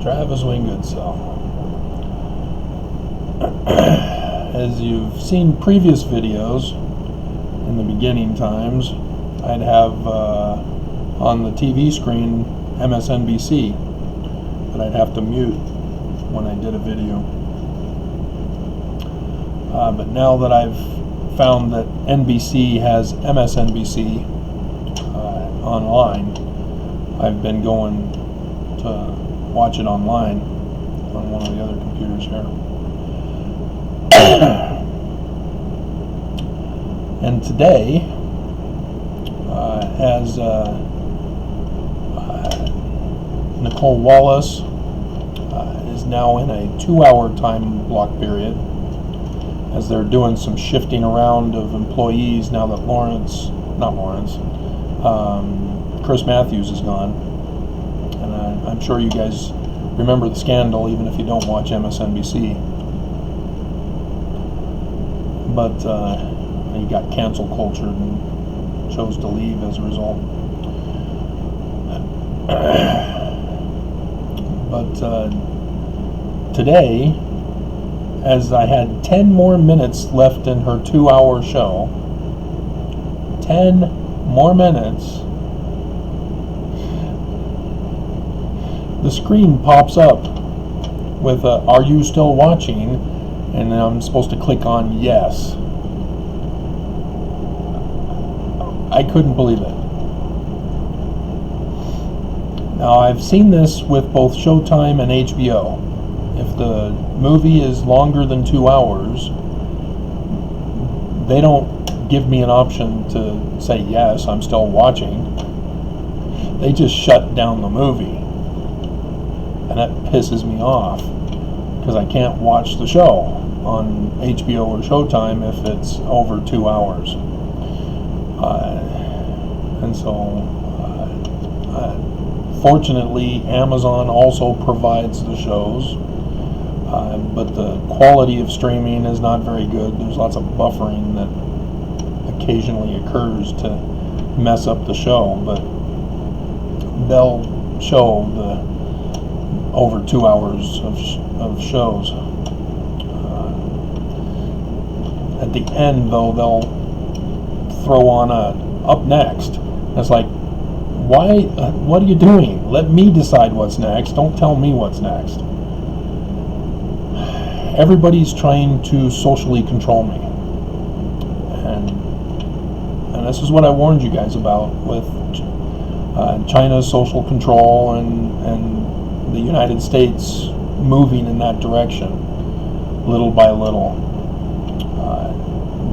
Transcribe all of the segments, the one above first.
Travis Wingate. So, as you've seen previous videos in the beginning times, I'd have on the TV screen MSNBC, but I'd have to mute when I did a video. But now that I've found that NBC has MSNBC online, I've been going to watch it online on one of the other computers here. And today, as Nicole Wallace is now in a 2-hour time block period, as they're doing some shifting around of employees now that Chris Matthews is gone. And I'm sure you guys remember the scandal, even if you don't watch MSNBC. But he got cancel cultured and chose to leave as a result. But today, as I had 10 more minutes left in her 2-hour show, 10 more minutes, the screen pops up with "Are you still watching?" and then I'm supposed to click on yes. I couldn't believe it. Now, I've seen this with both Showtime and HBO. If the movie is longer than 2 hours, they don't give me an option to say yes, I'm still watching. They just shut down the movie. And that pisses me off, because I can't watch the show on HBO or Showtime if it's over 2 hours. And so, fortunately, Amazon also provides the shows, but the quality of streaming is not very good. There's lots of buffering that occasionally occurs to mess up the show, but they'll show the over 2 hours of shows. At the end, though, they'll throw on a up next. It's like, why? What are you doing? Let me decide what's next. Don't tell me what's next. Everybody's trying to socially control me, and this is what I warned you guys about with China's social control and the United States moving in that direction, little by little.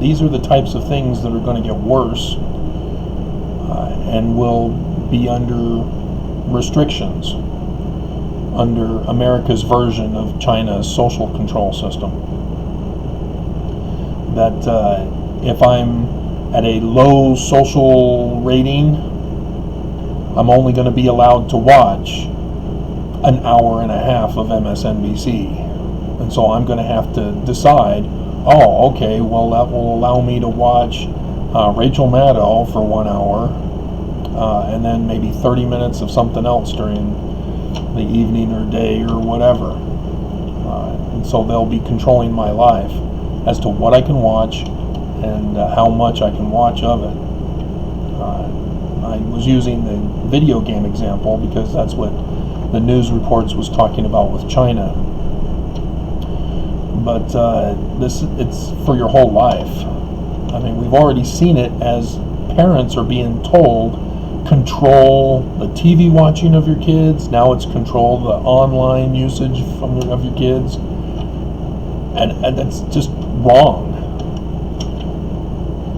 These are the types of things that are going to get worse and will be under restrictions under America's version of China's social control system. That if I'm at a low social rating, I'm only going to be allowed to watch an hour and a half of MSNBC. And so I'm going to have to decide, oh, okay, well, that will allow me to watch Rachel Maddow for 1 hour, and then maybe 30 minutes of something else during the evening or day or whatever. And so they'll be controlling my life as to what I can watch and how much I can watch of it. I was using the video game example because that's what the news reports was talking about with China. But it's for your whole life. I mean, we've already seen it as parents are being told, control the TV watching of your kids. Now it's control the online usage of your kids. And that's just wrong.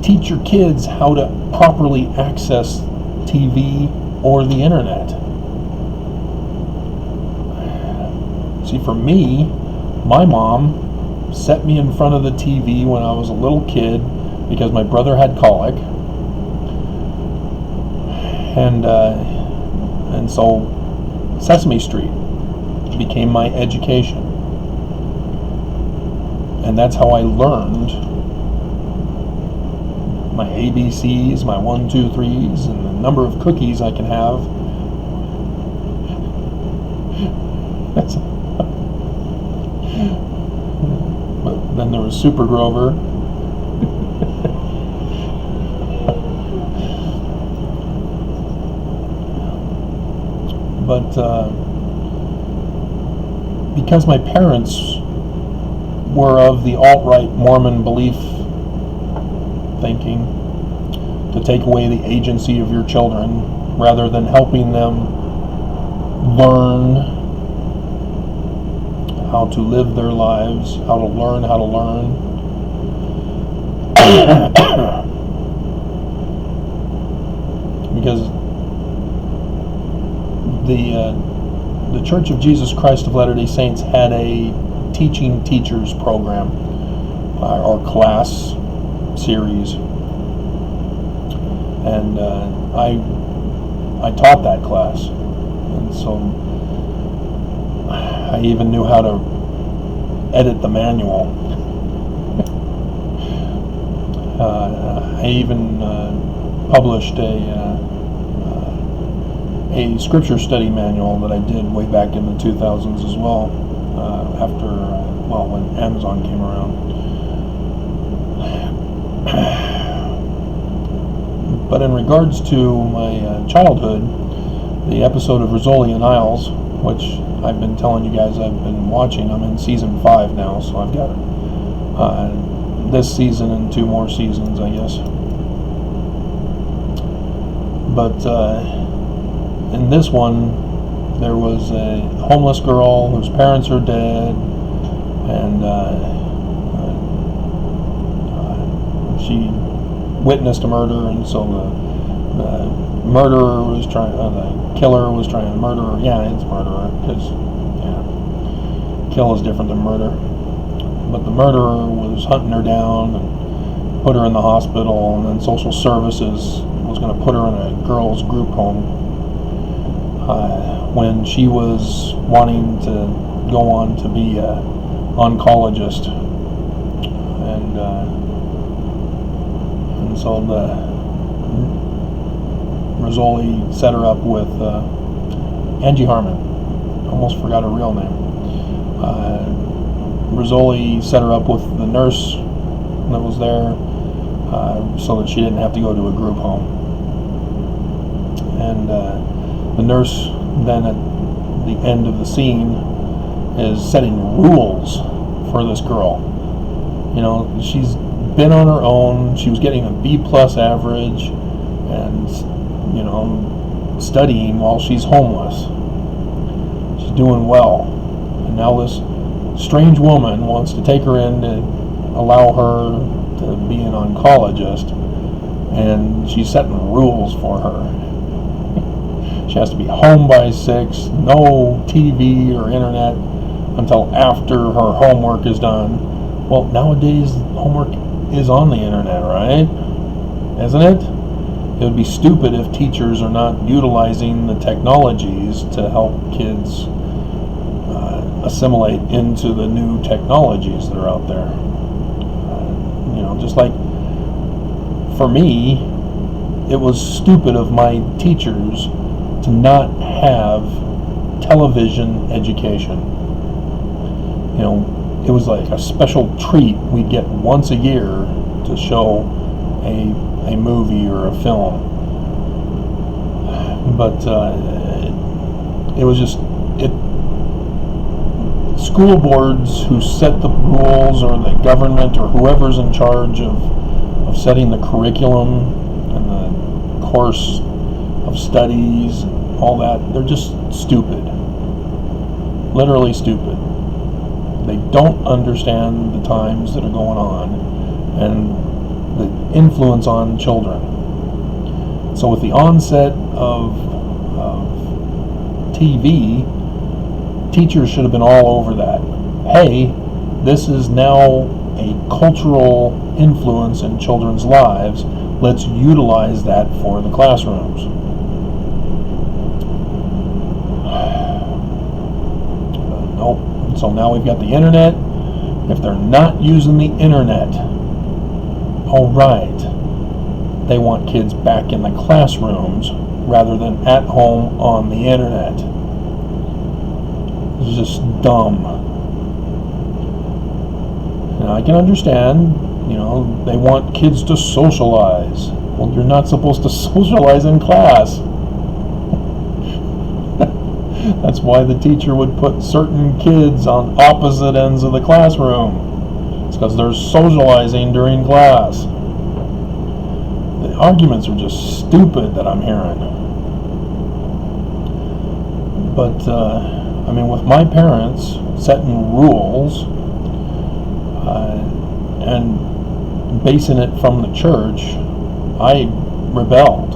Teach your kids how to properly access TV or the internet. See, for me, my mom set me in front of the TV when I was a little kid because my brother had colic, and so Sesame Street became my education, and that's how I learned my ABCs, my 1, 2, 3s, and the number of cookies I can have But then there was Super Grover. But because my parents were of the alt-right Mormon belief thinking, to take away the agency of your children rather than helping them learn how to live their lives, how to learn how to learn. Because the Church of Jesus Christ of Latter-day Saints had a teaching teachers program, or class series, and I taught that class, and so I even knew how to edit the manual. I even published a scripture study manual that I did way back in the 2000s as well, when Amazon came around. But in regards to my childhood, the episode of Rizzoli and Isles, which I've been telling you guys I've been watching, I'm in season 5 now, so I've got this season and 2 more seasons, I guess. But in this one, there was a homeless girl whose parents are dead, and she witnessed a murder, and so the murderer was trying, the killer was trying to murder her. Yeah, it's murderer, because kill is different than murder. But the murderer was hunting her down and put her in the hospital, and then social services was going to put her in a girls' group home when she was wanting to go on to be an oncologist. And so the Rizzoli set her up with Angie Harmon. Almost forgot her real name. Rizzoli set her up with the nurse that was there, so that she didn't have to go to a group home. And the nurse then at the end of the scene is setting rules for this girl. You know, she's been on her own. She was getting a B+ average, and you know, studying while she's homeless. She's doing well, and now this strange woman wants to take her in to allow her to be an oncologist, and she's setting rules for her. She has to be home by 6, no TV or internet until after her homework is done. Well, nowadays homework is on the internet, right? Isn't it? It would be stupid if teachers are not utilizing the technologies to help kids assimilate into the new technologies that are out there. You know, just like for me, it was stupid of my teachers to not have television education. You know, it was like a special treat we'd get once a year to show a movie or a film. But it was just school boards who set the rules, or the government, or whoever's in charge of setting the curriculum and the course of studies and all that, they're just stupid. Literally stupid. They don't understand the times that are going on and the influence on children. So with the onset of TV, teachers should have been all over that. Hey, this is now a cultural influence in children's lives. Let's utilize that for the classrooms. Nope. So now we've got the internet. If they're not using the internet, all right, they want kids back in the classrooms rather than at home on the internet. It's just dumb. And I can understand, they want kids to socialize. Well, you're not supposed to socialize in class. That's why the teacher would put certain kids on opposite ends of the classroom. It's because they're socializing during class. The arguments are just stupid that I'm hearing. But, with my parents setting rules and basing it from the church, I rebelled.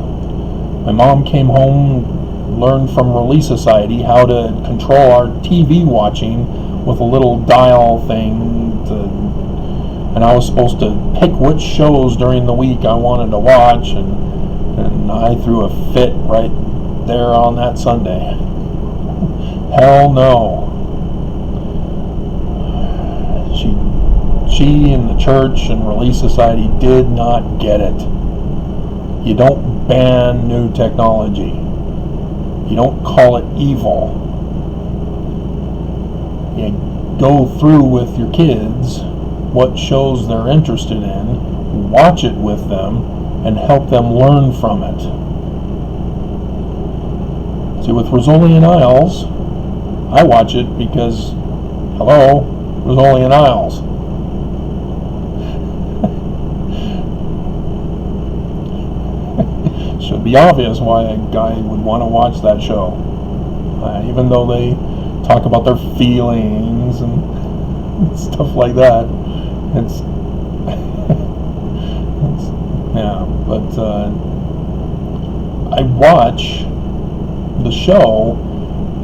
My mom came home, learned from Relief Society how to control our TV watching with a little dial thing, and I was supposed to pick which shows during the week I wanted to watch, and I threw a fit right there on that Sunday. Hell no. She and the church and Relief Society did not get it. You don't ban new technology. You don't call it evil. You go through with your kids what shows they're interested in, watch it with them, and help them learn from it. See, with Rizzoli and Isles, I watch it because, hello, Rizzoli and Isles. Should be obvious why a guy would want to watch that show. Even though they talk about their feelings and stuff like that. But I watch the show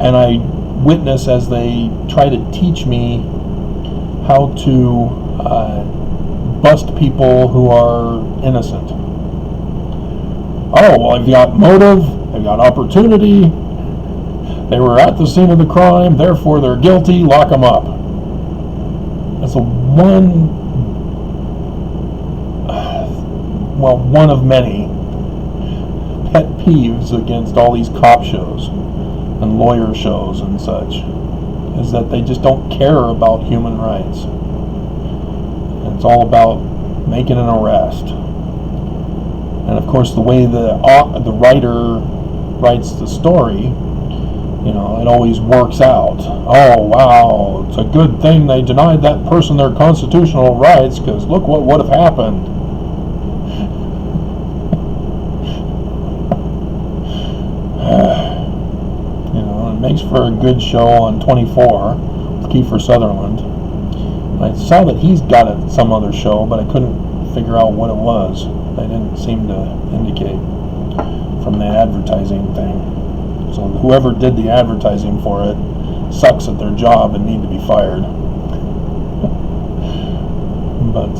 and I witness as they try to teach me how to bust people who are innocent. Oh, well, I've got motive, I've got opportunity, they were at the scene of the crime, therefore they're guilty, lock them up. That's one of many pet peeves against all these cop shows and lawyer shows and such, is that they just don't care about human rights. It's all about making an arrest. And of course, the way the writer writes the story, it always works out. Oh, wow, it's a good thing they denied that person their constitutional rights, because look what would have happened. It makes for a good show on 24 with Kiefer Sutherland. I saw that he's got some other show, but I couldn't figure out what it was. They didn't seem to indicate from the advertising thing. So whoever did the advertising for it sucks at their job and need to be fired. But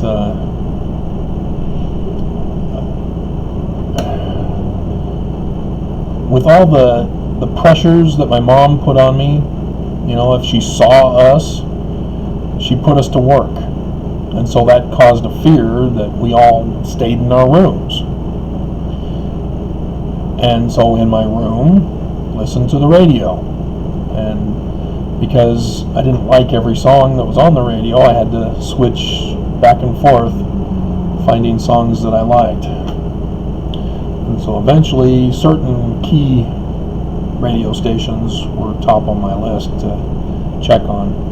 with all the pressures that my mom put on me, if she saw us, she put us to work. And so that caused a fear that we all stayed in our rooms. And so in my room, listened to the radio. And because I didn't like every song that was on the radio, I had to switch back and forth, finding songs that I liked. And so eventually, certain key radio stations were top on my list to check on.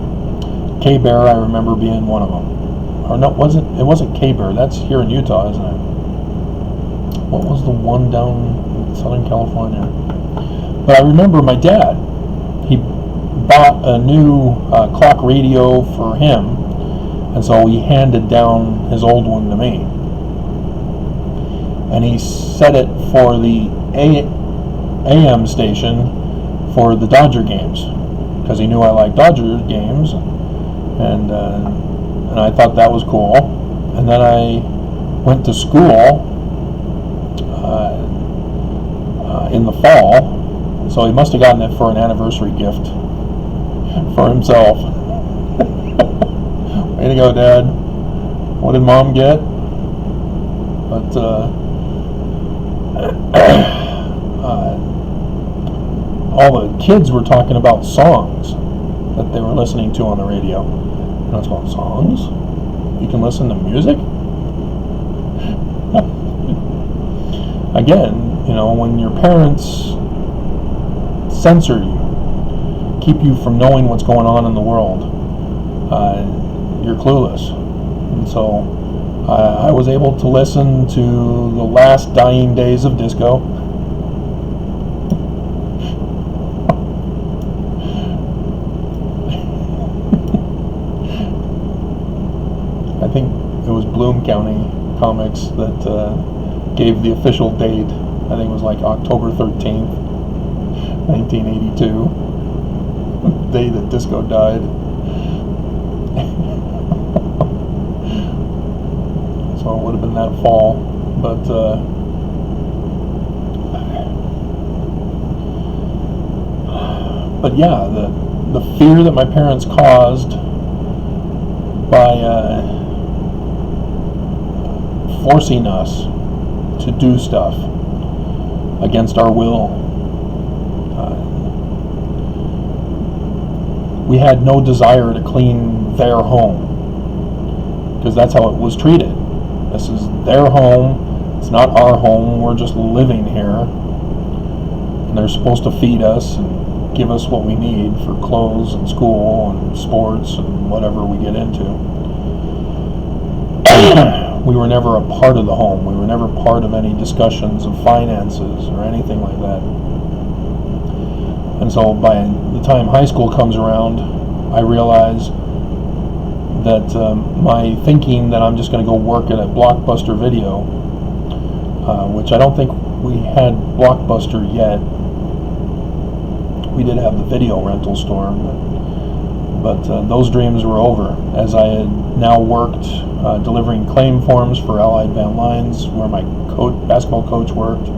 K-Bear, I remember being one of them. Or no, it wasn't K-Bear. That's here in Utah, isn't it? What was the one down in Southern California? But I remember my dad. He bought a new clock radio for him, and so he handed down his old one to me. And he set it for the AM station for the Dodger games, because he knew I liked Dodger games, and I thought that was cool. And then I went to school in the fall, so he must have gotten it for an anniversary gift for himself. Way to go, Dad. What did Mom get? But all the kids were talking about songs. that they were listening to on the radio. And I was going, songs? You can listen to music? Again, when your parents censor you, keep you from knowing what's going on in the world, you're clueless. And so I was able to listen to the last dying days of disco. I think it was Bloom County Comics that gave the official date. I think it was like October 13th, 1982, the day that disco died. So it would have been that fall. But yeah, the fear that my parents caused by forcing us to do stuff against our will. We had no desire to clean their home because that's how it was treated. This is their home. It's not our home. We're just living here, and they're supposed to feed us and give us what we need for clothes and school and sports and whatever we get into. We were never a part of the home. We were never part of any discussions of finances or anything like that. And so by the time high school comes around, I realize that my thinking that I'm just going to go work at a Blockbuster Video, which I don't think we had Blockbuster yet. We did have the video rental store, but those dreams were over, as I had now worked delivering claim forms for Allied Van Lines, where my basketball coach worked,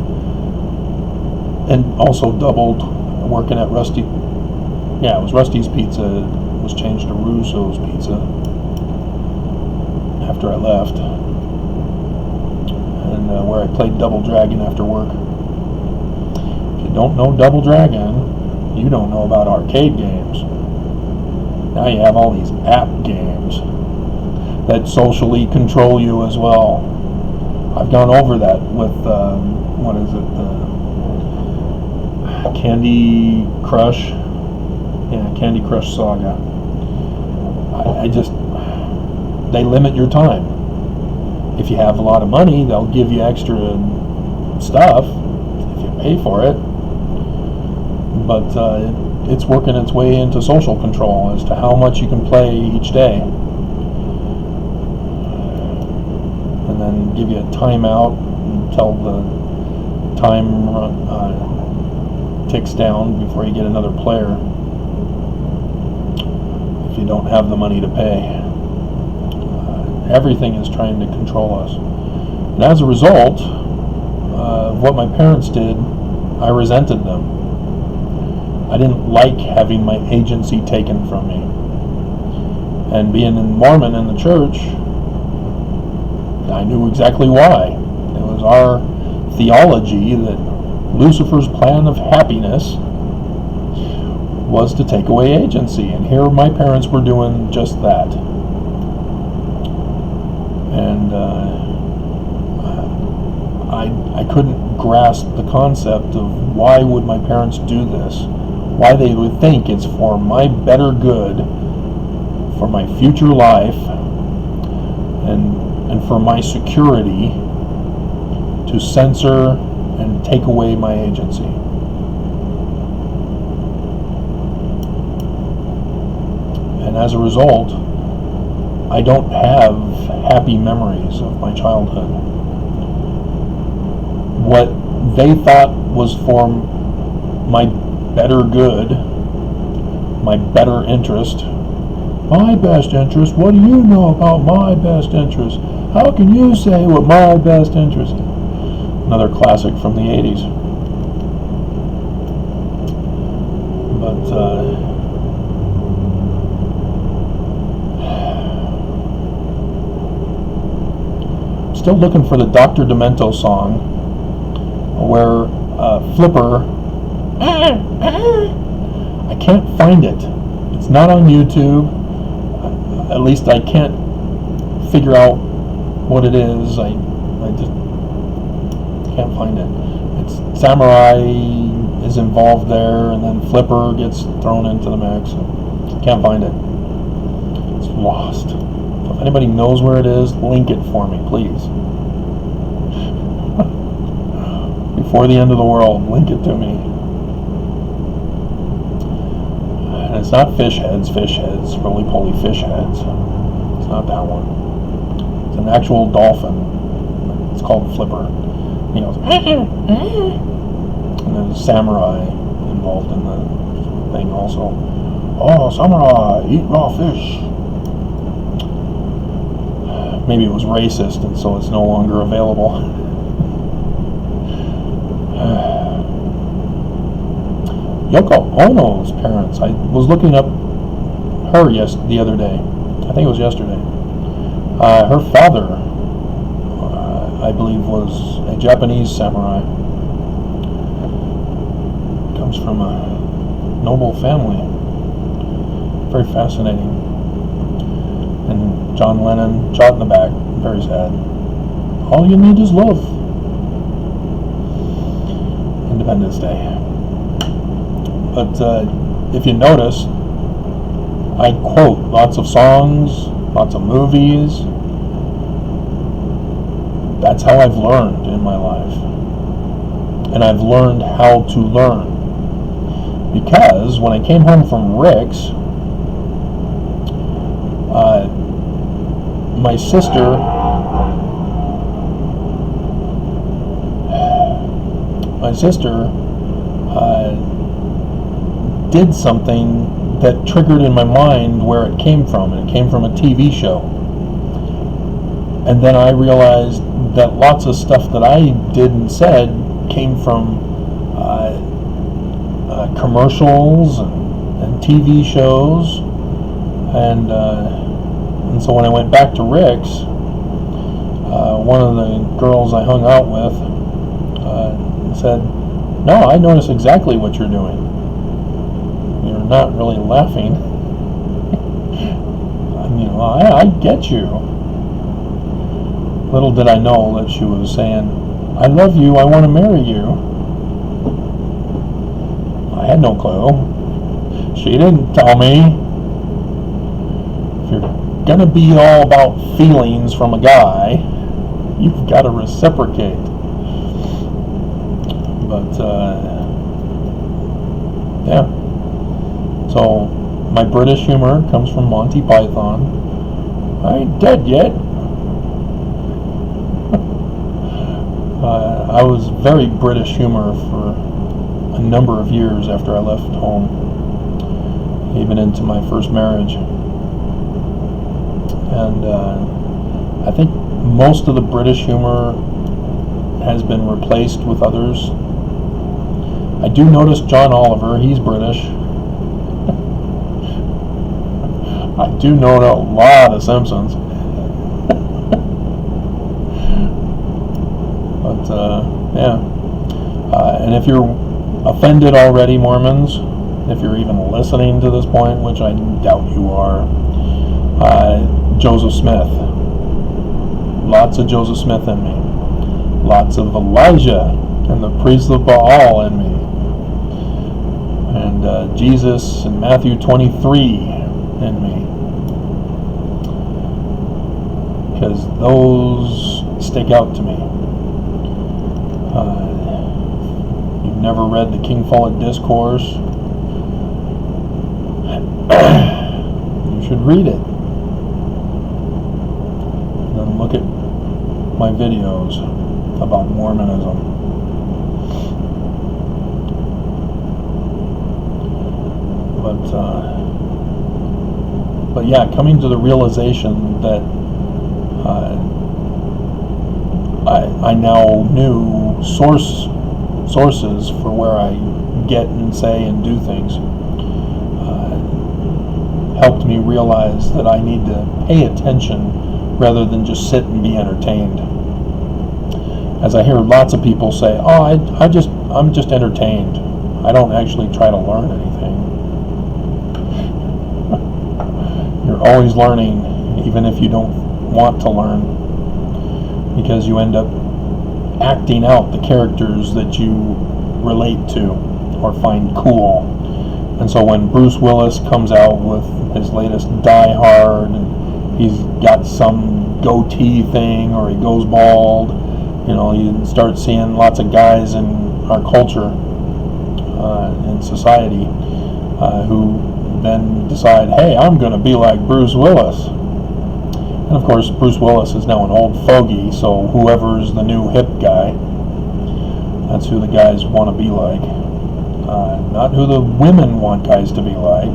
and also doubled working at Rusty. Yeah, it was Rusty's Pizza. It was changed to Russo's Pizza after I left, and where I played Double Dragon after work. If you don't know Double Dragon, you don't know about arcade games. Now you have all these app games that socially control you as well. I've gone over that with, what is it, Candy Crush? Yeah, Candy Crush Saga. They limit your time. If you have a lot of money, they'll give you extra stuff if you pay for it. But it's working its way into social control as to how much you can play each day. And then give you a timeout until the time ticks down before you get another player, if you don't have the money to pay. Everything is trying to control us. And as a result of what my parents did, I resented them. I didn't like having my agency taken from me. And being a Mormon in the church, I knew exactly why. It was our theology that Lucifer's plan of happiness was to take away agency. And here my parents were doing just that. And I couldn't grasp the concept of why would my parents do this? Why they would think it's for my better good, for my future life, and for my security to censor and take away my agency. And as a result, I don't have happy memories of my childhood. What they thought was for my better good, my better interest, my best interest. What do you know about my best interest? How can you say what my best interest is? Another classic from the 80s. But still looking for the Dr. Demento song where Flipper, I can't find it. It's not on YouTube. At least I can't figure out what it is. I just can't find it. It's Samurai is involved there, and then Flipper gets thrown into the mix. Can't find it. It's lost. So if anybody knows where it is, link it for me, please. Before the end of the world, link it to me. And it's not fish heads, roly-poly fish heads. It's not that one. It's an actual dolphin. It's called Flipper. He goes, and there's a samurai involved in the thing also. Oh, samurai, eat raw fish. Maybe it was racist, and so it's no longer available. Yoko Ono's parents. I was looking up her the other day. I think it was yesterday. Her father, I believe, was a Japanese samurai. Comes from a noble family. Very fascinating. And John Lennon, shot in the back. Very sad. All you need is love. Independence Day. But if you notice, I quote lots of songs, lots of movies. That's how I've learned in my life. And I've learned how to learn. Because when I came home from Rick's, my sister did something that triggered in my mind where it came from, and it came from a TV show. And then I realized that lots of stuff that I did and said came from commercials and TV shows, and so when I went back to Rick's, one of the girls I hung out with said, "No, I notice exactly what you're doing. You're not really laughing. I get you." Little did I know that she was saying, "I love you, I want to marry you." I had no clue. She didn't tell me. If you're gonna be all about feelings from a guy, you've got to reciprocate. But yeah. So my British humor comes from Monty Python. I ain't dead yet. I was very British humor for a number of years after I left home, even into my first marriage. And I think most of the British humor has been replaced with others. I do notice John Oliver, he's British. I do know a lot of Simpsons. But, yeah. And if you're offended already, Mormons, if you're even listening to this point, which I doubt you are, Joseph Smith. Lots of Joseph Smith in me. Lots of Elijah and the priests of Baal in me. And Jesus in Matthew 23 in me. Because those stick out to me. You've never read the King Follett Discourse? You should read it. And then look at my videos about Mormonism. But yeah, coming to the realization that I now knew sources for where I get and say and do things, helped me realize that I need to pay attention rather than just sit and be entertained. As I hear lots of people say, "Oh, I'm just entertained. I don't actually try to learn anything." you're always learning, even if you don't want to learn, because you end up acting out the characters that you relate to or find cool. And so when Bruce Willis comes out with his latest Die Hard, and he's got some goatee thing, or he goes bald, you start seeing lots of guys in our culture, in society, who then decide, hey, I'm going to be like Bruce Willis. And of course, Bruce Willis is now an old fogey, so whoever's the new hip guy, that's who the guys want to be like. Not who the women want guys to be like.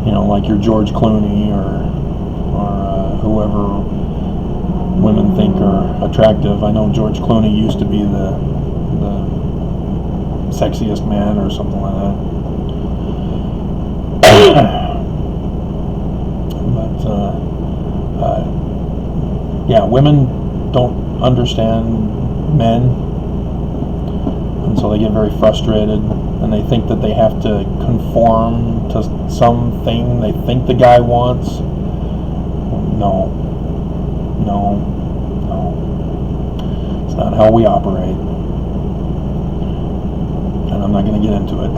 Like your George Clooney or whoever women think are attractive. I know George Clooney used to be the sexiest man or something like that. But yeah, women don't understand men, and so they get very frustrated, and they think that they have to conform to something they think the guy wants. No. It's not how we operate. And I'm not going to get into it.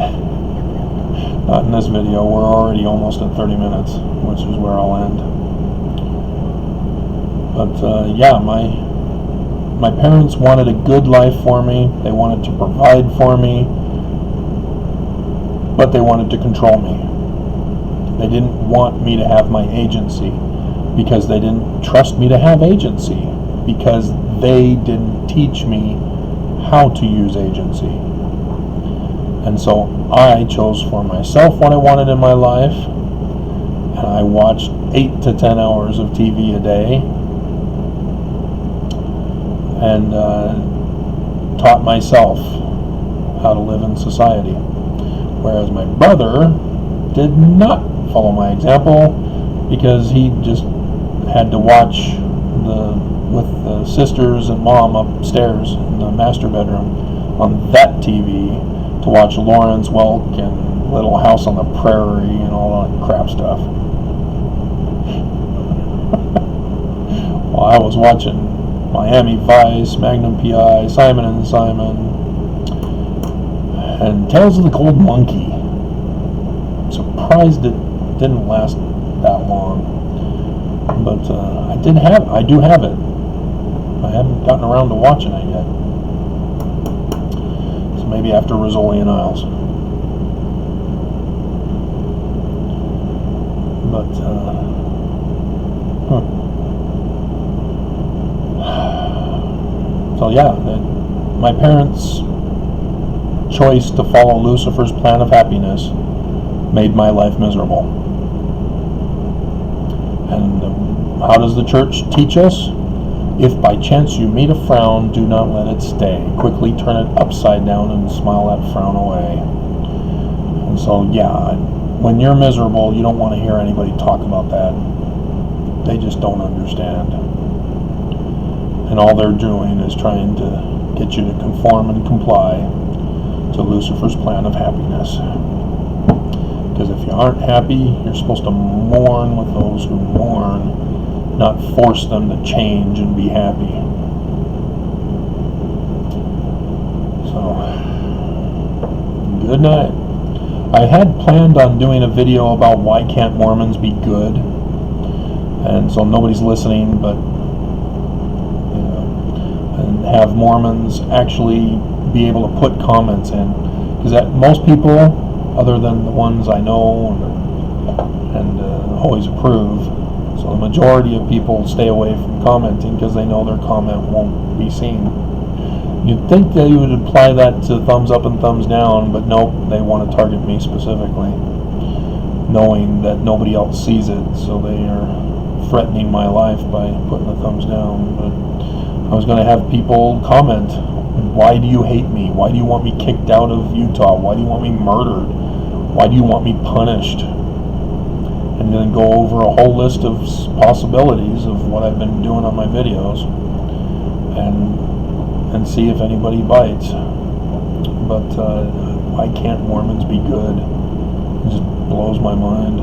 Not in this video. We're already almost at 30 minutes, which is where I'll end. But yeah, my parents wanted a good life for me. They wanted to provide for me, but they wanted to control me. They didn't want me to have my agency, because they didn't trust me to have agency, because they didn't teach me how to use agency. And so I chose for myself what I wanted in my life, and I watched 8 to 10 hours of TV a day, and taught myself how to live in society. Whereas my brother did not follow my example, because he just had to watch with the sisters and mom upstairs in the master bedroom on that TV to watch Lawrence Welk and Little House on the Prairie and all that crap stuff. While I was watching Miami Vice, Magnum P.I., Simon and Simon, and Tales of the Cold Monkey. I'm surprised it didn't last that long, but I do have it. I haven't gotten around to watching it yet, so maybe after Rizzoli and Isles. But so yeah, my parents' choice to follow Lucifer's plan of happiness made my life miserable. And how does the church teach us? If by chance you meet a frown, do not let it stay. Quickly turn it upside down and smile that frown away. And so, yeah, when you're miserable, you don't want to hear anybody talk about that. They just don't understand. And all they're doing is trying to get you to conform and comply to Lucifer's plan of happiness. Because if you aren't happy, you're supposed to mourn with those who mourn, not force them to change and be happy. So, good night. I had planned on doing a video about why can't Mormons be good, and so nobody's listening, but and have Mormons actually be able to put comments in, because most people, other than the ones I know and always approve, so the majority of people stay away from commenting because they know their comment won't be seen. You'd think they would apply that to thumbs up and thumbs down, but nope, they want to target me specifically, knowing that nobody else sees it, so they are threatening my life by putting the thumbs down. But I was going to have people comment, why do you hate me? Why do you want me kicked out of Utah? Why do you want me murdered? Why do you want me punished? And then go over a whole list of possibilities of what I've been doing on my videos, and see if anybody bites. But why can't Mormons be good? It just blows my mind.